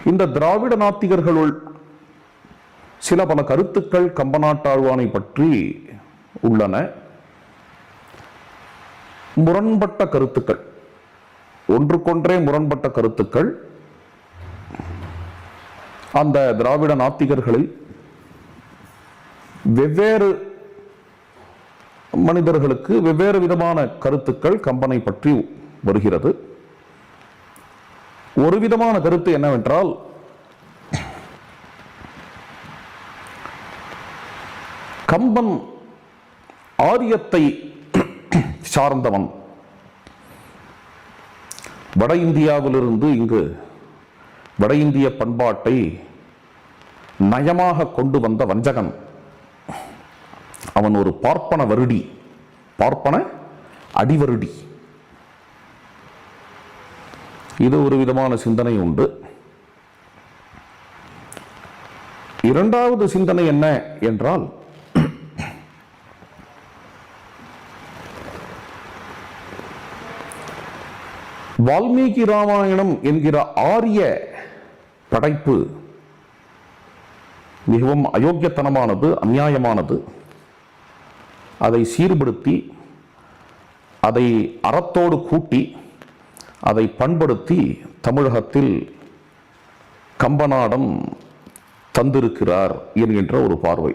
இந்த திராவிட நாத்திகர்களுள் சில பல கருத்துக்கள் கம்பநாட்டாழ்வானை பற்றி உள்ளன. முரண்பட்ட கருத்துக்கள், ஒன்றுக்கொன்றே முரண்பட்ட கருத்துக்கள். அந்த திராவிட நாத்திகர்களில் வெவ்வேறு மனிதர்களுக்கு வெவ்வேறு விதமான கருத்துக்கள் கம்பனை பற்றி வருகிறது. ஒரு விதமான கருத்து என்னவென்றால், கம்பன் ஆரியத்தை சார்ந்தவன், வட இந்தியாவிலிருந்து இங்கு வட இந்திய பண்பாட்டை நயமாக கொண்டு வந்த வஞ்சகன், அவன் ஒரு பார்ப்பன வருடி, பார்ப்பன அடிவருடி. இது ஒரு விதமான சிந்தனை உண்டு. இரண்டாவது சிந்தனை என்ன என்றால், வால்மீகி ராமாயணம் என்கிற ஆரிய படைப்பு மிகவும் அயோக்கியத்தனமானது, அநியாயமானது. அதை சீர்படுத்தி, அதை அறத்தோடு கூட்டி, அதை பண்படுத்தி தமிழகத்தில் கம்பநாடம் தந்திருக்கிறார் என்கின்ற ஒரு பார்வை.